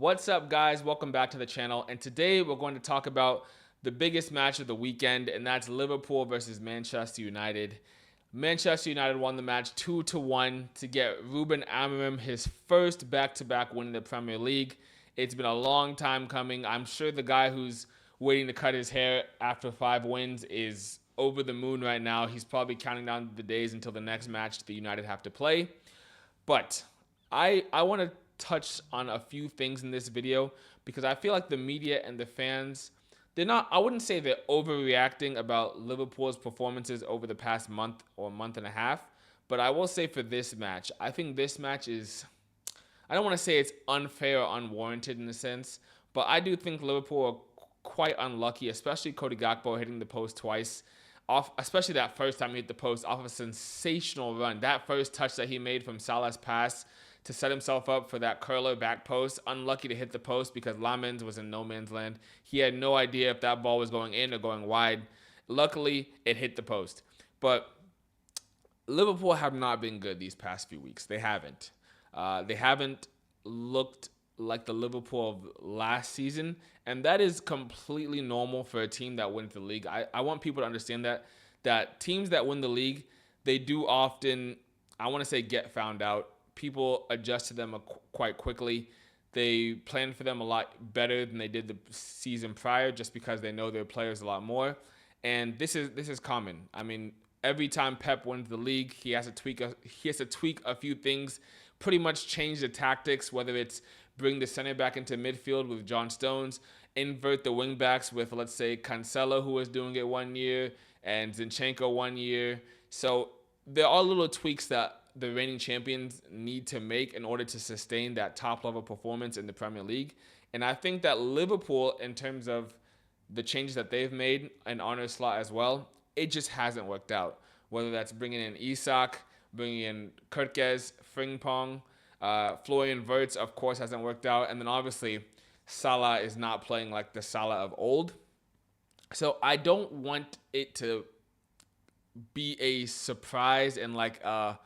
What's up, guys? Welcome back to the channel. And today we're going to talk about the biggest match of the weekend, and that's Liverpool versus Manchester United. Manchester United won the match 2-1 to get Ruben Amorim his first back-to-back win in the Premier League. It's been a long time coming. I'm sure the guy who's waiting to cut his hair after 5 wins is over the moon right now. He's probably counting down the days until the next match the United have to play. But I want to touch on a few things in this video because I feel like the media and the fans, I wouldn't say they're overreacting about Liverpool's performances over the past month or month and a half, but I will say for this match, I think this match is, I don't want to say it's unfair or unwarranted in a sense, but I do think Liverpool are quite unlucky, especially Cody Gakpo hitting the post twice. Especially that first time he hit the post off of a sensational run. That first touch that he made from Salah's pass to set himself up for that curler back post. Unlucky to hit the post because Lamens was in no man's land. He had no idea if that ball was going in or going wide. Luckily, it hit the post. But Liverpool have not been good these past few weeks. They haven't. They haven't looked like the Liverpool of last season, and that is completely normal for a team that wins the league. I want people to understand that teams that win the league, they do often, I want to say, get found out. People adjust to them quite quickly. They plan for them a lot better than they did the season prior just because they know their players a lot more, and this is common. I mean, every time Pep wins the league, he has to tweak a few things, pretty much change the tactics, whether it's bring the center back into midfield with John Stones, invert the wing backs with, let's say, Cancelo, who was doing it 1 year, and Zinchenko 1 year. So there are little tweaks that the reigning champions need to make in order to sustain that top-level performance in the Premier League. And I think that Liverpool, in terms of the changes that they've made, and Arne Slot as well, it just hasn't worked out. Whether that's bringing in Isak, bringing in Kurtges, Frimpong, Florian Wirtz, of course, hasn't worked out. And then obviously, Salah is not playing like the Salah of old. So I don't want it to be a surprise and like a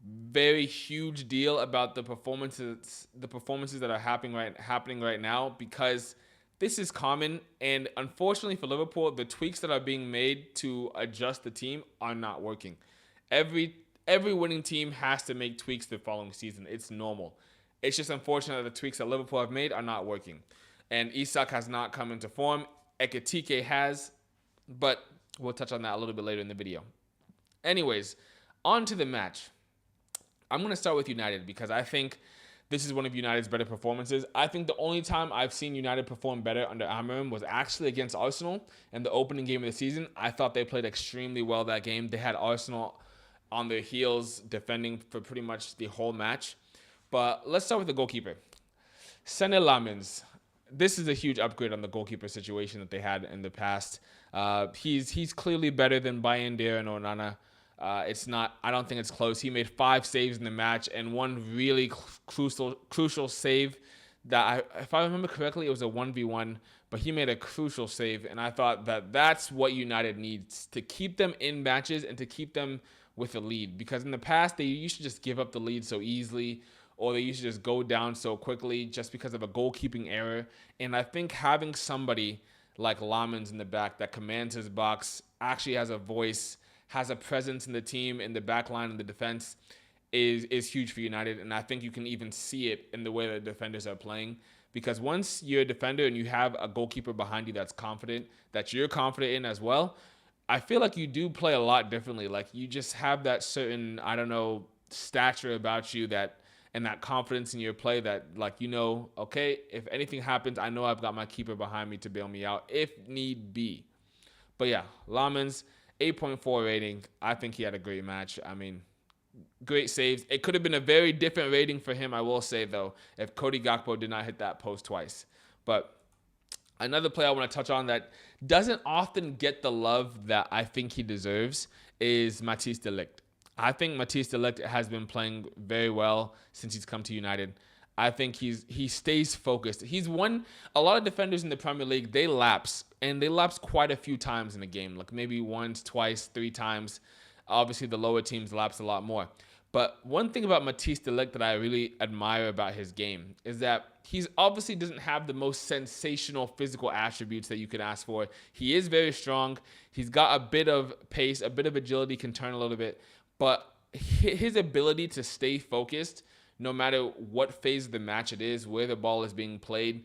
very huge deal about the performances that are happening right now, because this is common. And unfortunately for Liverpool, the tweaks that are being made to adjust the team are not working. Every winning team has to make tweaks the following season. It's normal. It's just unfortunate that the tweaks that Liverpool have made are not working. And Isak has not come into form. Ekitike has, but we'll touch on that a little bit later in the video. Anyways, on to the match. I'm going to start with United because I think this is one of United's better performances. I think the only time I've seen United perform better under Amorim was actually against Arsenal in the opening game of the season. I thought they played extremely well that game. They had Arsenal on their heels defending for pretty much the whole match. But let's start with the goalkeeper. Senne Lamens. This is a huge upgrade on the goalkeeper situation that they had in the past. He's clearly better than Bayindir and Onana. I don't think it's close. He made 5 saves in the match, and one really crucial save that, if I remember correctly, it was a 1v1, but he made a crucial save, and I thought that that's what United needs to keep them in matches and to keep them with a lead, because in the past they used to just give up the lead so easily, or they used to just go down so quickly just because of a goalkeeping error. And I think having somebody like Lamens in the back that commands his box, actually has a voice, has a presence in the team, in the back line, in the defense, is huge for United. And I think you can even see it in the way that defenders are playing. Because once you're a defender and you have a goalkeeper behind you that's confident, that you're confident in as well, I feel like you do play a lot differently. Like, you just have that certain, stature about you, and that confidence in your play that, okay, if anything happens, I know I've got my keeper behind me to bail me out if need be. But yeah, Lamens, 8.4 rating. I think he had a great match. I mean, great saves. It could have been a very different rating for him, I will say, though, if Cody Gakpo did not hit that post twice. But another player I want to touch on that doesn't often get the love that I think he deserves is Matthijs de Ligt. I think Matthijs de Ligt has been playing very well since he's come to United. I think he stays focused. He's won a lot of defenders in the Premier League. They lapse, and they lapse quite a few times in a game, like maybe once, twice, 3 times. Obviously, the lower teams lapse a lot more. But one thing about Matthijs de Ligt that I really admire about his game is that he's obviously doesn't have the most sensational physical attributes that you could ask for. He is very strong. He's got a bit of pace, a bit of agility, can turn a little bit, but his ability to stay focused no matter what phase of the match it is, where the ball is being played,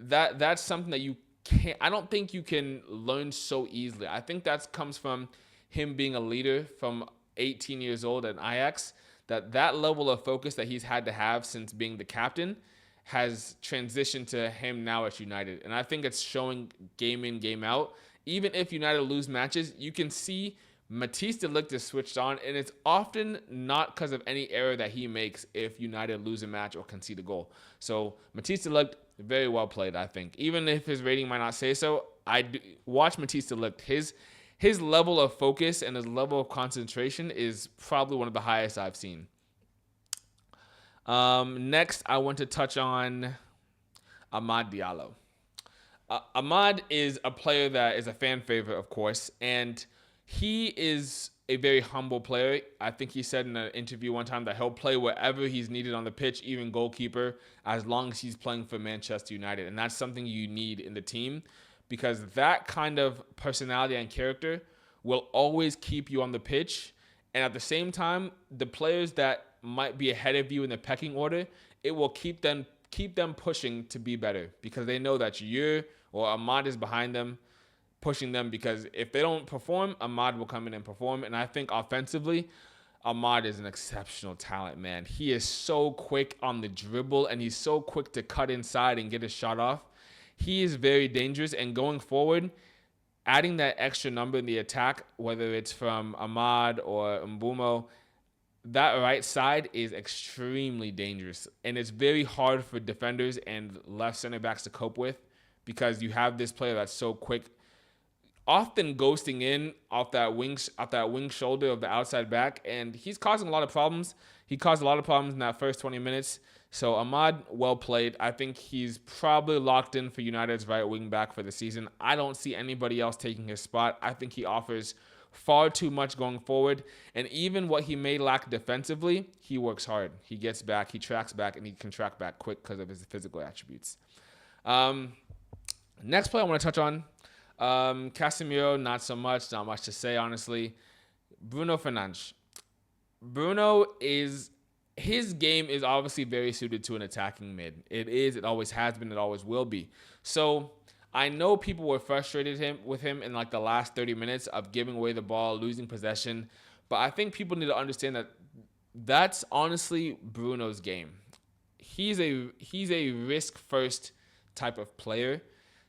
that's something that you can't, I don't think you can learn so easily. I think that comes from him being a leader from 18 years old at Ajax, that level of focus that he's had to have since being the captain has transitioned to him now at United. And I think it's showing game in, game out. Even if United lose matches, you can see Matthijs de Ligt is switched on, and it's often not because of any error that he makes if United lose a match or concede a goal. So Matthijs de Ligt, very well played, I think. Even if his rating might not say so, I do, watch Matthijs de Ligt. His level of focus and his level of concentration is probably one of the highest I've seen. Next, I want to touch on Amad Diallo. Amad is a player that is a fan favorite, of course, and he is a very humble player. I think he said in an interview one time that he'll play wherever he's needed on the pitch, even goalkeeper, as long as he's playing for Manchester United. And that's something you need in the team, because that kind of personality and character will always keep you on the pitch. And at the same time, the players that might be ahead of you in the pecking order, it will keep them pushing to be better, because they know that you or Amad is behind them, pushing them, because if they don't perform, Amad will come in and perform. And I think offensively, Amad is an exceptional talent, man. He is so quick on the dribble, and he's so quick to cut inside and get a shot off. He is very dangerous, and going forward, adding that extra number in the attack, whether it's from Amad or Mbumo, that right side is extremely dangerous. And it's very hard for defenders and left center backs to cope with, because you have this player that's so quick, often ghosting in off that wing shoulder of the outside back, and he's causing a lot of problems. He caused a lot of problems in that first 20 minutes. So Amad, well played. I think he's probably locked in for United's right wing back for the season. I don't see anybody else taking his spot. I think he offers far too much going forward, and even what he may lack defensively, he works hard. He gets back, he tracks back, and he can track back quick because of his physical attributes. Next play I want to touch on, Casemiro, not so much, not much to say, honestly. Bruno Fernandes. His game is obviously very suited to an attacking mid. It always has been, it always will be. So I know people were frustrated with him in like the last 30 minutes of giving away the ball, losing possession. But I think people need to understand that that's honestly Bruno's game. He's a risk-first type of player.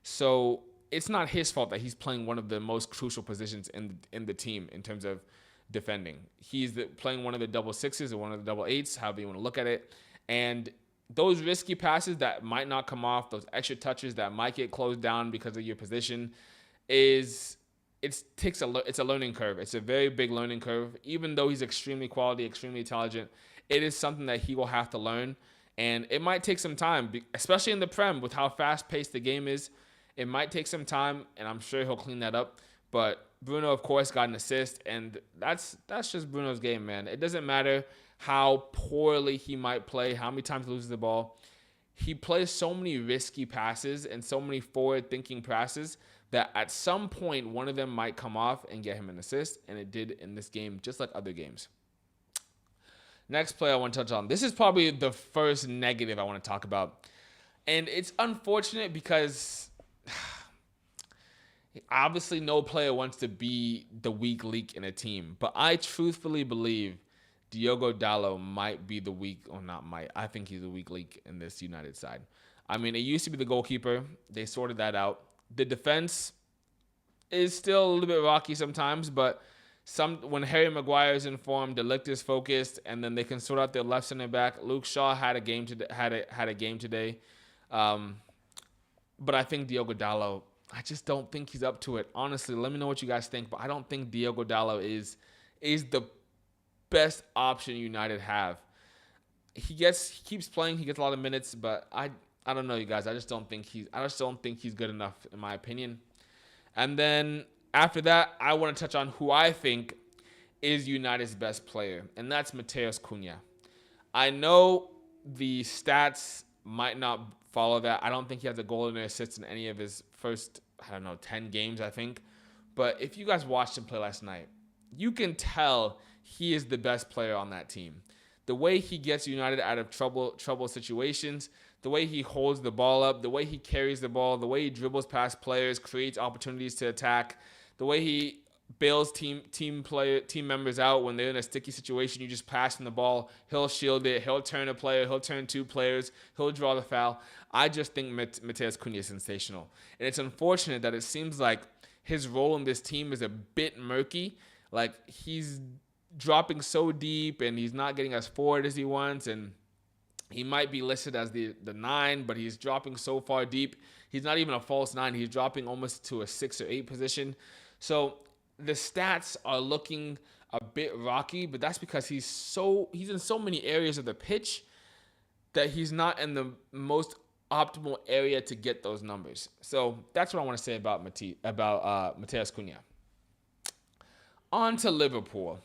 So it's not his fault that he's playing one of the most crucial positions in the team in terms of defending. He's playing one of the double sixes or one of the double eights, however you want to look at it. And those risky passes that might not come off, those extra touches that might get closed down because of your position, it's a learning curve. It's a very big learning curve. Even though he's extremely quality, extremely intelligent, it is something that he will have to learn. And it might take some time, especially in the Prem with how fast-paced the game is. It might take some time, and I'm sure he'll clean that up. But Bruno, of course, got an assist, and that's just Bruno's game, man. It doesn't matter how poorly he might play, how many times he loses the ball. He plays so many risky passes and so many forward-thinking passes that at some point one of them might come off and get him an assist, and it did in this game, just like other games. Next play I want to touch on. This is probably the first negative I want to talk about. And it's unfortunate because obviously no player wants to be the weak link in a team. But I truthfully believe Diogo Dalot might be the weak, or not might, I think he's the weak link in this United side. I mean, it used to be the goalkeeper. They sorted that out. The defense is still a little bit rocky sometimes, but when Harry Maguire is in form, De Ligt is focused, and then they can sort out their left center back. Luke Shaw had a game today, but I think Diogo Dalot, I just don't think he's up to it. Honestly, let me know what you guys think, but I don't think Diogo Dalot is the best option United have. He keeps playing, he gets a lot of minutes, but I don't know, you guys. I just don't think he's good enough, in my opinion. And then after that, I want to touch on who I think is United's best player, and that's Matheus Cunha. I know the stats might not follow that. I don't think he has a goal and an assist in any of his first, 10 games, I think. But if you guys watched him play last night, you can tell he is the best player on that team. The way he gets United out of trouble situations, the way he holds the ball up, the way he carries the ball, the way he dribbles past players, creates opportunities to attack, the way he bails team members out when they're in a sticky situation. You just pass him the ball, he'll shield it, he'll turn a player, he'll turn two players, he'll draw the foul. I just think Matheus Cunha is sensational. And it's unfortunate that it seems like his role in this team is a bit murky. Like, he's dropping so deep and he's not getting as forward as he wants, and he might be listed as the 9, but he's dropping so far deep. He's not even a false 9. He's dropping almost to a 6 or 8 position. So the stats are looking a bit rocky, but that's because he's in so many areas of the pitch that he's not in the most optimal area to get those numbers. So that's what I want to say about Matheus Cunha. On to Liverpool.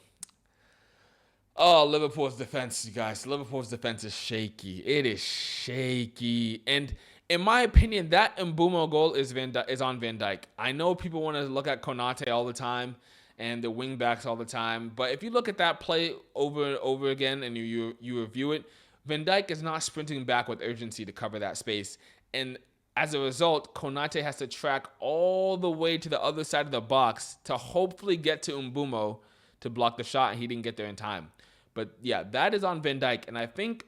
Oh, Liverpool's defense, you guys. Liverpool's defense is shaky. It is shaky. And in my opinion, that Mbeumo goal is on Van Dijk. I know people want to look at Konate all the time and the wing backs all the time, but if you look at that play over and over again and you review it, Van Dijk is not sprinting back with urgency to cover that space. And as a result, Konate has to track all the way to the other side of the box to hopefully get to Mbeumo to block the shot, and he didn't get there in time. But yeah, that is on Van Dijk, and I think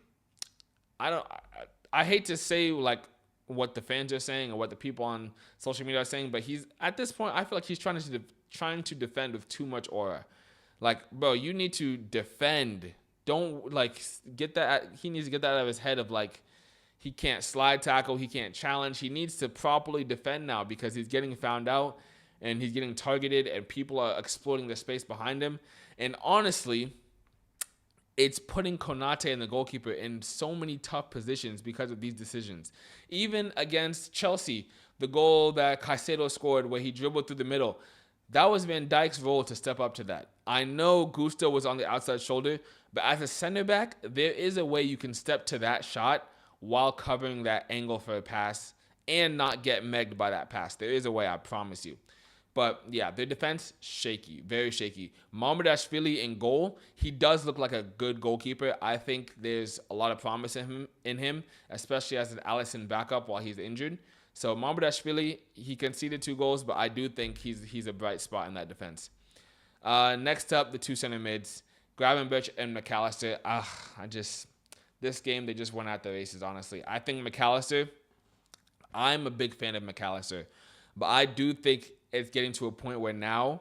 I hate to say like what the fans are saying or what the people on social media are saying, but he's at this point I feel like he's trying to defend with too much aura. Like, bro, you need to defend. Don't like get that. He needs to get that out of his head of like he can't slide tackle, he can't challenge. He needs to properly defend now because he's getting found out and he's getting targeted and people are exploiting the space behind him. And honestly, it's putting Konate and the goalkeeper in so many tough positions because of these decisions. Even against Chelsea, the goal that Caicedo scored where he dribbled through the middle, that was Van Dijk's role to step up to that. I know Gusto was on the outside shoulder, but as a center back, there is a way you can step to that shot while covering that angle for a pass and not get megged by that pass. There is a way, I promise you. But yeah, their defense, shaky, very shaky. Mamardashvili in goal, he does look like a good goalkeeper. I think there's a lot of promise in him, especially as an Alisson backup while he's injured. So Mamardashvili, he conceded 2 goals, but I do think he's a bright spot in that defense. Next up, the 2 center mids, Gravenberch and McAllister. This game, they just went out the races, honestly. I think McAllister, I'm a big fan of McAllister, but I do think it's getting to a point where now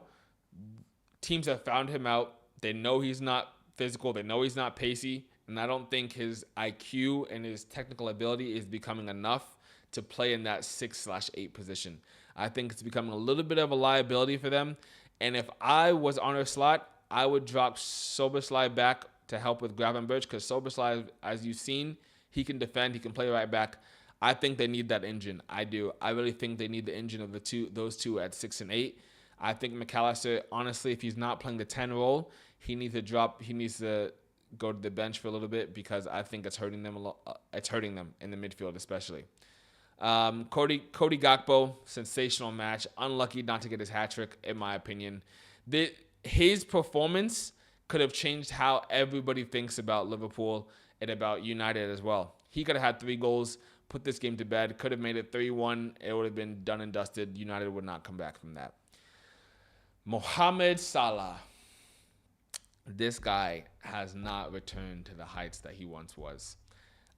teams have found him out. They know he's not physical. They know he's not pacey. And I don't think his IQ and his technical ability is becoming enough to play in that 6/8 position. I think it's becoming a little bit of a liability for them. And if I was on her slot, I would drop Soberslai back to help with Gravenberch because Soberslai, as you've seen, he can defend. He can play right back. I think they need that engine. I do. I really think they need the engine of those two at 6 and 8. I think McAllister, honestly, if he's not playing the 10 role, he needs to go to the bench for a little bit because I think it's hurting them a lot. It's hurting them in the midfield, especially. Cody Gakpo, sensational match. Unlucky not to get his hat trick, in my opinion. His performance could have changed how everybody thinks about Liverpool and about United as well. He could have had 3 goals. Put this game to bed, could have made it 3-1. It would have been done and dusted. United would not come back from that. Mohamed Salah. This guy has not returned to the heights that he once was.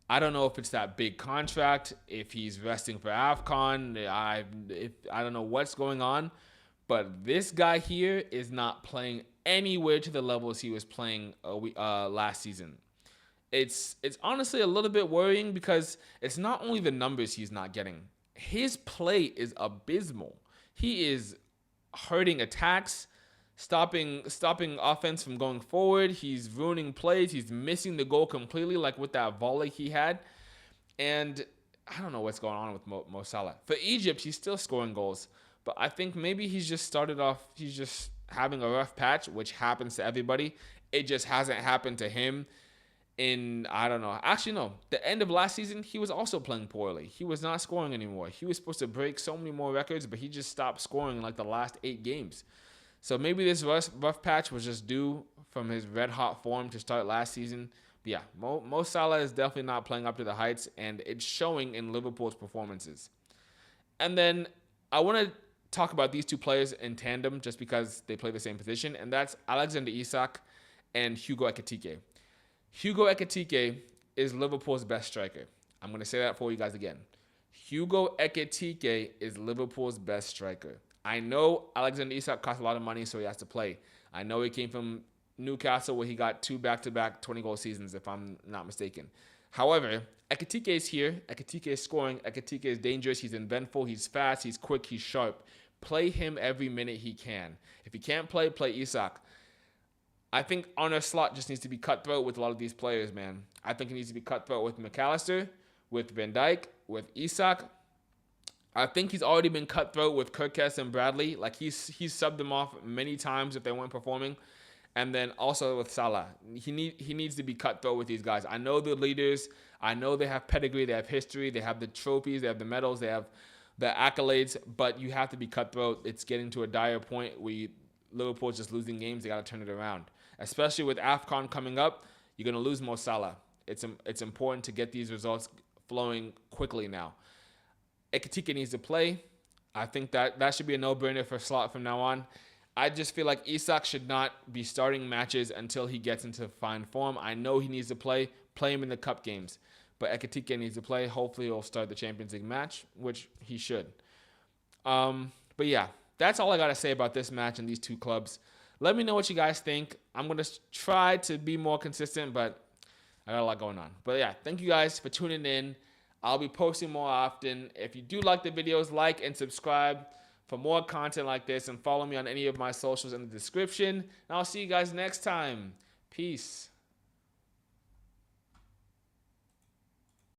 I don't know if it's that big contract, if he's resting for AFCON. I don't know what's going on, but this guy here is not playing anywhere to the levels he was playing last season. It's honestly a little bit worrying because it's not only the numbers he's not getting. His play is abysmal. He is hurting attacks, stopping offense from going forward. He's ruining plays. He's missing the goal completely, like with that volley he had. And I don't know what's going on with Mo Salah. For Egypt, he's still scoring goals. But I think maybe he's just having a rough patch, which happens to everybody. It just hasn't happened to him I don't know. Actually, no. The end of last season, he was also playing poorly. He was not scoring anymore. He was supposed to break so many more records, but he just stopped scoring in like the last 8 games. So maybe this rough patch was just due from his red hot form to start last season. But yeah, Mo Salah is definitely not playing up to the heights, and it's showing in Liverpool's performances. And then I want to talk about these two players in tandem just because they play the same position, and that's Alexander Isak and Hugo Ekitike. Hugo Ekitike is Liverpool's best striker. I'm going to say that for you guys again. Hugo Ekitike is Liverpool's best striker. I know Alexander Isak costs a lot of money, so he has to play. I know he came from Newcastle where he got 2 back-to-back 20-goal seasons, if I'm not mistaken. However, Ekitike is here. Ekitike is scoring. Ekitike is dangerous. He's inventful. He's fast. He's quick. He's sharp. Play him every minute he can. If he can't play Isak. I think Arne Slot just needs to be cutthroat with a lot of these players, man. I think he needs to be cutthroat with McAllister, with Van Dijk, with Isak. I think he's already been cutthroat with Kirkes and Bradley. Like he's subbed them off many times if they weren't performing. And then also with Salah. He needs to be cutthroat with these guys. I know they're leaders. I know they have pedigree. They have history. They have the trophies. They have the medals. They have the accolades. But you have to be cutthroat. It's getting to a dire point where Liverpool's just losing games. They got to turn it around. Especially with AFCON coming up, you're going to lose Mo Salah. It's important to get these results flowing quickly now. Ekitike needs to play. I think that should be a no-brainer for Slot from now on. I just feel like Isak should not be starting matches until he gets into fine form. I know he needs to play him in the cup games. But Ekitike needs to play. Hopefully he'll start the Champions League match, which he should. But yeah, that's all I got to say about this match and these two clubs. Let me know what you guys think. I'm going to try to be more consistent, but I got a lot going on. But yeah, thank you guys for tuning in. I'll be posting more often. If you do like the videos, like and subscribe for more content like this, and follow me on any of my socials in the description. And I'll see you guys next time. Peace.